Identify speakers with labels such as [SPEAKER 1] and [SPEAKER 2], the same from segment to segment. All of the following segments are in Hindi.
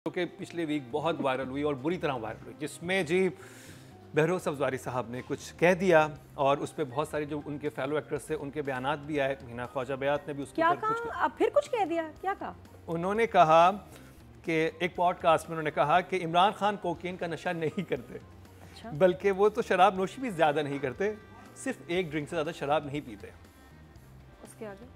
[SPEAKER 1] जो कि पिछले वीक बहुत वायरल हुई और बुरी तरह वायरल हुई, जिसमें जी बहरोज़ अफज़ारी साहब ने कुछ कह दिया और उस पर बहुत सारे जो उनके फेलो एक्टर्स थे उनके बयानात भी आए। हिना ख्वाजा बयात ने भी उसके ऊपर कुछ
[SPEAKER 2] अब फिर कुछ कह दिया, क्या कहा?
[SPEAKER 1] उन्होंने कहा कि एक पॉडकास्ट में उन्होंने कहा कि इमरान खान कोकीन का नशा नहीं करते। अच्छा। बल्कि वो तो शराब नोशी भी ज़्यादा नहीं करते, सिर्फ एक ड्रिंक से ज़्यादा शराब नहीं पीते।
[SPEAKER 2] उसके आगे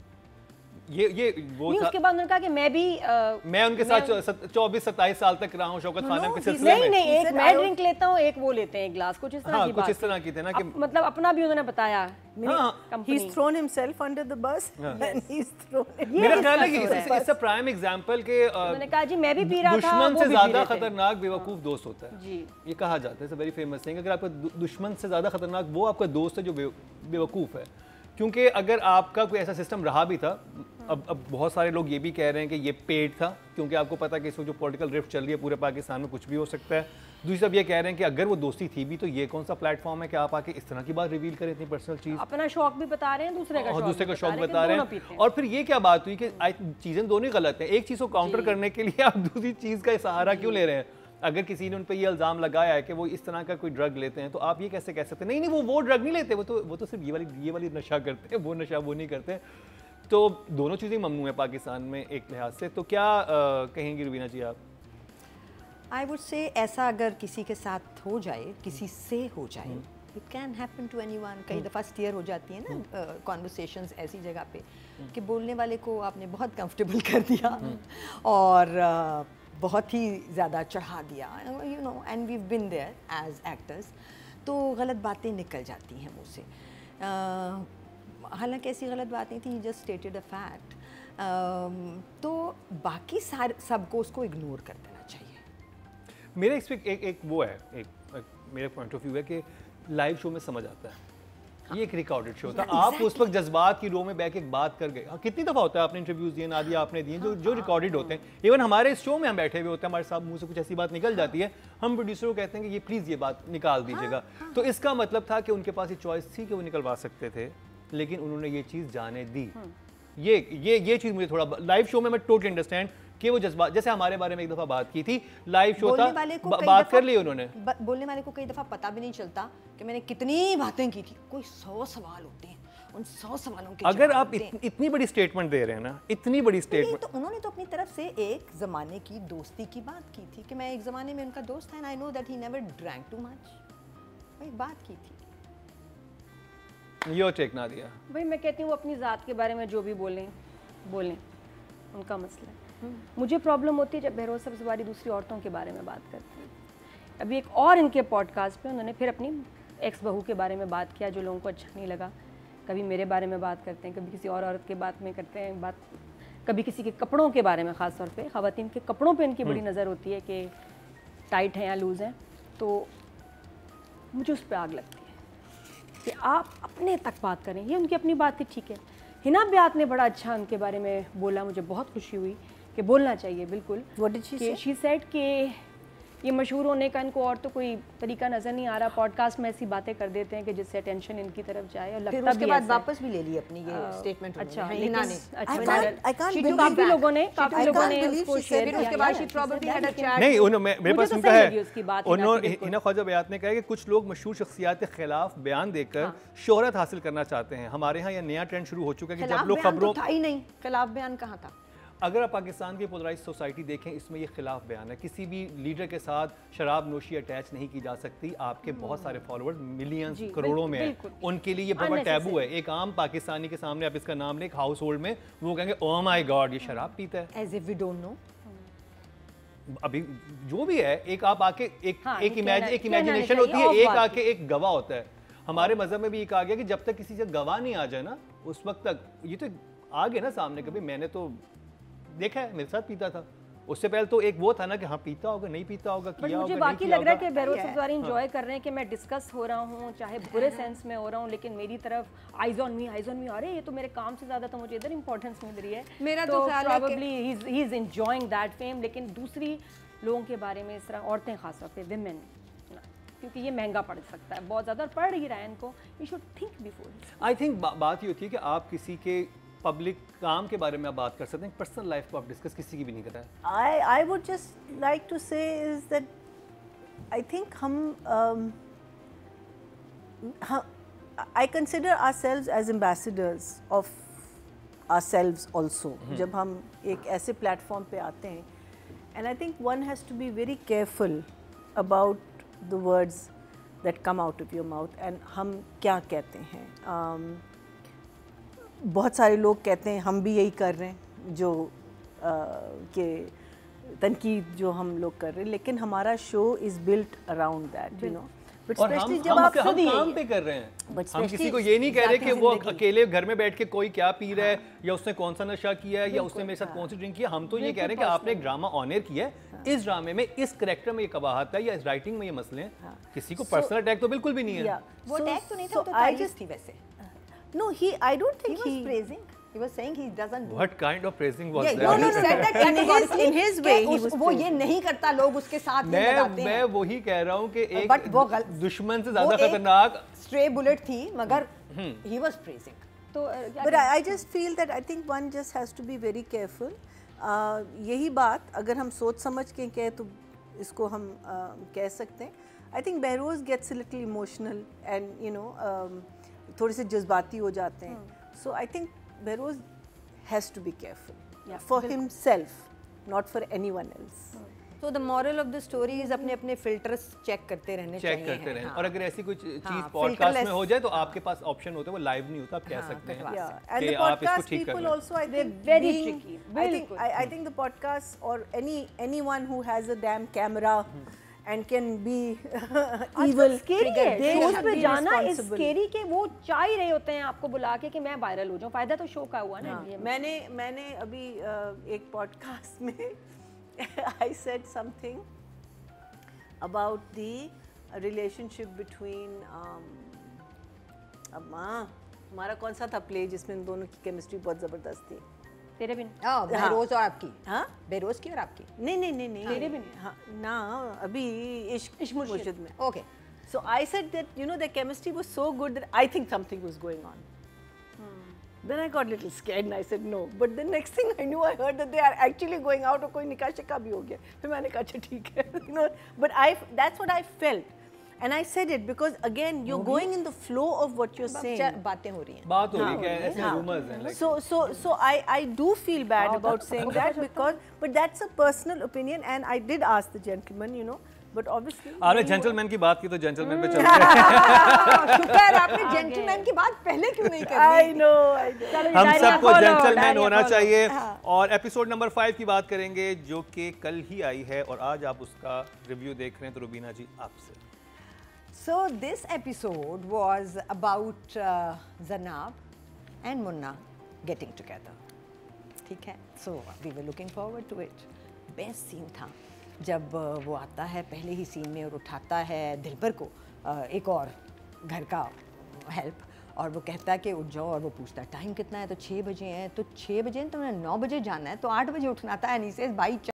[SPEAKER 1] ये वो
[SPEAKER 2] नहीं, उसके बाद उन्होंने कहा कि
[SPEAKER 1] मैं उनके साथ 24-27 साल तक रहा हूँ शौकत खानम के सिलसिले में।
[SPEAKER 2] नहीं, एक मैं ड्रिंक लेता हूँ, एक वो लेते हैं ग्लास, कुछ इस तरह की बात।
[SPEAKER 1] कुछ इस तरह की थे ना कि
[SPEAKER 2] मतलब अपना भी उन्होंने बताया।
[SPEAKER 3] He's thrown himself under the bus and he's thrown it.
[SPEAKER 1] मेरा ख्याल है कि इससे प्राइम एग्जांपल के
[SPEAKER 2] उन्होंने कहा जी मैं भी पी रहा था,
[SPEAKER 1] दुश्मन से ज्यादा खतरनाक बेवकूफ दोस्त होता है
[SPEAKER 2] जी।
[SPEAKER 1] ये कहा जाता है, वेरी फेमस थिंग। अगर आपका दुश्मन से ज्यादा खतरनाक वो आपका दोस्त है जो बेवकूफ है। क्योंकि अगर आपका कोई ऐसा सिस्टम रहा भी था, अब बहुत सारे लोग ये भी कह रहे हैं कि ये पेड था, क्योंकि आपको पता है कि इस वक्त जो पॉलिटिकल रिफ्ट चल रही है पूरे पाकिस्तान में कुछ भी हो सकता है। दूसरी सब ये कह रहे हैं कि अगर वो दोस्ती थी भी तो ये कौन सा प्लेटफॉर्म है कि आप आके इस तरह की बात रिवील करें, इतनी पर्सनल चीज।
[SPEAKER 2] अपना शौक भी बता रहे हैं, दूसरे का शौक
[SPEAKER 1] बता रहे हैं। और फिर ये क्या बात हुई कि चीजें दोनों ही गलत हैं। एक चीज को काउंटर करने के लिए आप दूसरी चीज का सहारा क्यों ले रहे हैं? अगर किसी ने उन पर ये इल्ज़ाम लगाया है कि वो इस तरह का कोई ड्रग लेते हैं तो आप ये कैसे कह सकते हैं नहीं वो ड्रग नहीं लेते, वो तो सिर्फ ये वाली नशा करते हैं, वो नशा वो नहीं करते। तो दोनों चीज़ें ममनू है पाकिस्तान में एक लिहाज से। तो क्या कहेंगी रुबीना जी आप?
[SPEAKER 3] आई वुड से ऐसा अगर किसी के साथ हो जाए, किसी से हो जाए, it can happen to anyone. कई दफ़ा स्टीयर हो जाती है ना कॉन्वर्सेशंस ऐसी जगह पे कि बोलने वाले को आपने बहुत कंफर्टेबल कर दिया और बहुत ही ज़्यादा चढ़ा दिया, you know, and we been there as actors, तो गलत बातें निकल जाती हैं मुँह से। हालांकि ऐसी गलत बात नहीं थी, जस्ट स्टेटेड अ फैक्ट। तो बाकी सबको उसको इग्नोर कर देना चाहिए।
[SPEAKER 1] मेरा एक वो है, एक मेरा पॉइंट ऑफ व्यू है कि लाइव शो में समझ आता है, ये एक रिकॉर्डेड शो था। आप उस वक्त जज्बात की रो में बैठ के एक बात कर गए। कितनी दफ़ा होता है आपने इंटरव्यूज दिए, नादिया आपने दिए, जो रिकॉर्डेड होते हैं। इवन हमारे इस शो में हम बैठे हुए होते हैं, हमारे साथ मुंह से कुछ ऐसी बात निकल जाती है, हम प्रोड्यूसर को कहते हैं कि ये प्लीज़ ये बात निकाल दीजिएगा। तो इसका मतलब था कि उनके पास ये चॉइस थी कि वो निकलवा सकते थे, लेकिन उन्होंने ये चीज़ जाने दी। ये चीज़ मुझे थोड़ा लाइव शो में मैं टोटली अंडरस्टैंड कि वो जज्बात, जैसे हमारे बारे में एक दफ़ा बात की थी, लाइव शो था, बात कर ली उन्होंने।
[SPEAKER 3] बोलने वाले को कई दफ़ा पता भी नहीं चलता कि मैंने कितनी बातें की थी। कोई 100 सवाल होते हैं, उन 100 सवालों के
[SPEAKER 1] अगर आप इतनी बड़ी स्टेटमेंट दे रहे हैं ना, इतनी बड़ी स्टेटमेंट,
[SPEAKER 3] तो उन्होंने तो अपनी तरफ से एक ज़माने की दोस्ती की बात की थी कि मैं एक ज़माने में उनका दोस्त था and I know that he never drank too much. वही बात की थी।
[SPEAKER 1] यो टेक ना दिया
[SPEAKER 2] भाई, मैं कहती हूँ वो अपनी ज़ात के बारे में जो भी बोलें, उनका मसला है। मुझे प्रॉब्लम होती है जब बहरोज़ अफज़ारी दूसरी औरतों के बारे में बात करती है। अभी एक और इनके पॉडकास्ट पे उन्होंने फिर अपनी एक्स बहू के बारे में बात किया, जो लोगों को अच्छा नहीं लगा। कभी मेरे बारे में बात करते हैं, कभी किसी और औरत के बात में करते हैं बात, कभी किसी के कपड़ों के बारे में, ख़ास तौर पे ख़वातीन के कपड़ों पे इनकी बड़ी नज़र होती है कि टाइट हैं या लूज़ हैं। तो मुझे उस पर आग लगती है कि आप अपने तक बात करें। ये उनकी अपनी बात थी, ठीक है। हिना बयात ने बड़ा अच्छा उनके बारे में बोला, मुझे बहुत खुशी हुई कि बोलना चाहिए बिल्कुल।
[SPEAKER 3] What did she say?
[SPEAKER 2] She said कि ये मशहूर होने का इनको और तो कोई तरीका नज़र नहीं आ रहा। पॉडकास्ट में ऐसी बातें कर देते हैं कि जिससे अटेंशन इनकी तरफ जाए, और लगता भी
[SPEAKER 3] उसके बाद वापस भी ले ली अपनी ये स्टेटमेंट।
[SPEAKER 2] अच्छा,
[SPEAKER 3] हिना ने
[SPEAKER 2] काफ़ी लोगों ने उसको शेयर किया।
[SPEAKER 3] उसके बाद she probably had a chat।
[SPEAKER 1] नहीं, मेरे पास उनका है, उन्होंने हिना ख्वाजा बयात ने कहा कि कुछ लोग मशहूर शख्सियात के खिलाफ बयान देकर शोहरत हासिल करना चाहते हैं। हमारे यहाँ यह नया ट्रेंड शुरू हो चुका है कि जब लोग खबरों,
[SPEAKER 3] था ही नहीं, खिलाफ बयान कहाँ था?
[SPEAKER 1] अगर आप पाकिस्तान की पोलराइज सोसाइटी देखें, इसमें ये खिलाफ बयान है। किसी भी लीडर के साथ शराब नोशी अटैच नहीं की जा सकती। आपके बहुत सारे फॉलोअर्स मिलियंस करोड़ों में हैं, उनके लिए ये बहुत टैबू है। एक आम पाकिस्तानी के सामने आप इसका नाम लें, एक हाउस होल्ड में, वो कहेंगे ओह माय गॉड ये शराब पीता है,
[SPEAKER 3] as if we don't know.
[SPEAKER 1] अभी जो भी है, एक आप आके एक इमेजिनेशन होती है, एक आके एक गवाह होता है। हमारे मजहब में भी ये कहा गया कि जब तक किसी से गवाह नहीं आ जाए ना, उस वक्त तक ये तो आ गया ना सामने, कभी मैंने तो देखा है, मेरे साथ पीता था। उससे पहले तो एक वो था ना कि हाँ पीता होगा, नहीं पीता होगा, किया होगा,
[SPEAKER 2] मुझे बाकी लग रहा है कि बहरोज़ अफज़ारी एंजॉय कर रहे हैं कि मैं डिस्कस हो रहा हूँ, चाहे बुरे सेंस में हो रहा हूँ, लेकिन मेरी तरफ आइज ऑन मी, अरे ये तो मेरे काम से ज़्यादा तो मुझे इधर इंपॉर्टेंस मिल रही है।
[SPEAKER 3] मेरा तो
[SPEAKER 2] probably he is enjoying that fame. लेकिन दूसरी लोगों के बारे में इस तरह, औरतें खासतौर पे विमेन, क्योंकि ये महंगा पड़ सकता है बहुत ज़्यादा, और पड़ ही रहा है इनको। You should think before.
[SPEAKER 1] I think बात ये होती है कि आप किसी के पब्लिक काम के बारे में आप बात कर सकते हैं, पर्सनल लाइफ को आप डिस्कस किसी की भी नहीं कर रहे हैं।
[SPEAKER 4] I would just like to say is that I think I consider ourselves as ambassadors of ourselves also. जब हम एक ऐसे प्लेटफॉर्म पे आते हैं, and I think one has to be very careful about the words that come out of your mouth and हम क्या कहते हैं. बहुत सारे लोग कहते हैं हम भी यही कर रहे हैं जो कि तनकीद जो हम लोग कर रहे हैं, लेकिन हमारा show is built around that, you know. But
[SPEAKER 1] और
[SPEAKER 4] स्पेशली
[SPEAKER 1] हम
[SPEAKER 4] जब आप खुद ही
[SPEAKER 1] काम पे कर रहे हैं,
[SPEAKER 4] But
[SPEAKER 1] हम
[SPEAKER 4] especially
[SPEAKER 1] किसी को ये नहीं कह रहे कि वो
[SPEAKER 4] ज़ाती
[SPEAKER 1] अकेले घर में बैठ के कोई क्या पी रहा है या उसने कौन सा नशा किया है या उसने मेरे साथ कौन सी ड्रिंक किया. हम तो ये कह रहे हैं कि आपने एक ड्रामा ऑन एयर किया है, इस ड्रामे में इस करेक्टर में ये कबाहत है या इस राइटिंग में ये मसले हैं. किसी को पर्सनल अटैक तो बिल्कुल भी नहीं है.
[SPEAKER 3] वो टैग तो नहीं था, वो तो
[SPEAKER 4] I
[SPEAKER 3] तारीफ
[SPEAKER 4] just
[SPEAKER 3] थी वैसे.
[SPEAKER 4] no, I don't
[SPEAKER 3] He
[SPEAKER 4] think
[SPEAKER 3] was praising. He was saying he doesn't do.
[SPEAKER 1] What kind of praising was
[SPEAKER 3] Yeah,
[SPEAKER 1] that?
[SPEAKER 3] no, said that categorically.
[SPEAKER 4] in his way,
[SPEAKER 3] कि
[SPEAKER 4] he was
[SPEAKER 3] वो ये
[SPEAKER 4] praising.
[SPEAKER 3] नहीं करता, लोग उसके साथ ये लगाते
[SPEAKER 1] मैं
[SPEAKER 3] हैं.
[SPEAKER 1] वही कह रहा हूँ कि एक
[SPEAKER 3] But वो गलत.
[SPEAKER 1] दुश्मन से
[SPEAKER 3] वो
[SPEAKER 1] ज्यादा
[SPEAKER 3] एक
[SPEAKER 1] खतरनाक
[SPEAKER 3] stray bullet थी, मगर he was praising.
[SPEAKER 2] तो
[SPEAKER 4] But I just feel that I think one just has to be very careful. यही बात अगर हम सोच समझ के कहें तो इसको हम कह सकते हैं. I think Behrouz gets a little emotional and you know थोड़े से जज्बाती हो जाते हैं. So I think Behrouz has to be careful for himself, not for anyone else.
[SPEAKER 3] So the moral of the story is अपने अपने filters check करते रहने चाहिए.
[SPEAKER 1] चेक करते रहें.
[SPEAKER 3] हाँ.
[SPEAKER 1] और अगर ऐसी कोई चीज
[SPEAKER 3] हाँ,
[SPEAKER 1] पॉडकास्ट
[SPEAKER 3] filterless.
[SPEAKER 1] में हो जाए तो आपके पास ऑप्शन होता है, वो लाइव नहीं होता, आप कह सकते हैं
[SPEAKER 3] बकवास.
[SPEAKER 4] Yeah, and
[SPEAKER 1] कि
[SPEAKER 4] the
[SPEAKER 1] आप इसको
[SPEAKER 4] podcast
[SPEAKER 1] ठीक कर
[SPEAKER 4] people
[SPEAKER 1] लें.
[SPEAKER 4] also, I think,
[SPEAKER 2] very
[SPEAKER 4] being-
[SPEAKER 2] tricky,
[SPEAKER 4] I think the podcast or anyone who has a damn camera and can be evil,
[SPEAKER 2] scary है
[SPEAKER 4] they
[SPEAKER 2] शोज
[SPEAKER 4] should
[SPEAKER 2] पे
[SPEAKER 4] be
[SPEAKER 2] जाना इज
[SPEAKER 4] responsible.
[SPEAKER 2] स्केरी के वो चाह ही रहे होते हैं आपको बुला के कि मैं वायरल हो जाऊं. फायदा तो शो का हुआ ना.
[SPEAKER 4] हाँ,
[SPEAKER 2] ये
[SPEAKER 4] मैंने अभी एक पॉडकास्ट में I said something about the relationship between हमारा कौन सा था प्ले जिसमें इन दोनों की केमिस्ट्री बहुत ज़बरदस्त थी.
[SPEAKER 2] तेरे बिन
[SPEAKER 3] हाँ, बेरोज और आपकी.
[SPEAKER 4] हाँ
[SPEAKER 3] बेरोज की और आपकी.
[SPEAKER 4] नहीं
[SPEAKER 2] तेरे भी नहीं.
[SPEAKER 4] हाँ ना अभी इश्क मुर्शिद में.
[SPEAKER 3] Okay.
[SPEAKER 4] So I said that you know the chemistry was so good that I think something was going on. Then I got a little scared and I said no. But the next thing I knew, I heard that they are actually going out और कोई निकाह शिका भी हो गया. फिर मैंने कहा अच्छा ठीक है. You know, but that's what I felt. And I said it because again you're going in the flow of what you're saying.
[SPEAKER 3] बातें हो रही हैं.
[SPEAKER 1] बात हो रही है, ऐसे रूमर्स हैं like.
[SPEAKER 4] So I do feel bad about saying that because but that's a personal opinion and I did ask the gentleman, you know, but obviously
[SPEAKER 1] आपने जेंटलमैन की बात की तो जेंटलमैन पे चलते हैं.
[SPEAKER 3] शुक्र है आपने जेंटलमैन की बात पहले क्यों नहीं करी.
[SPEAKER 4] I know.
[SPEAKER 1] हम सबको जेंटलमैन होना चाहिए. और एपिसोड नंबर 5 की बात करेंगे जो कि कल ही आई है और आज आप उसका रिव्यू देख रहे हैं. तो रुबीना जी आपसे.
[SPEAKER 3] So this episode was about Zanab and Munna getting together. ठीक है. So we were looking forward to it. Best scene था जब वो आता है पहले ही सीन में और उठाता है दिलबर को एक और घर का हेल्प और वो कहता है कि उठ जाओ और वो पूछता है टाइम कितना है तो 6 बजे हैं तो 6 बजे तो 9 बजे जाना है तो 8 बजे उठना था एंड ही सेज भाई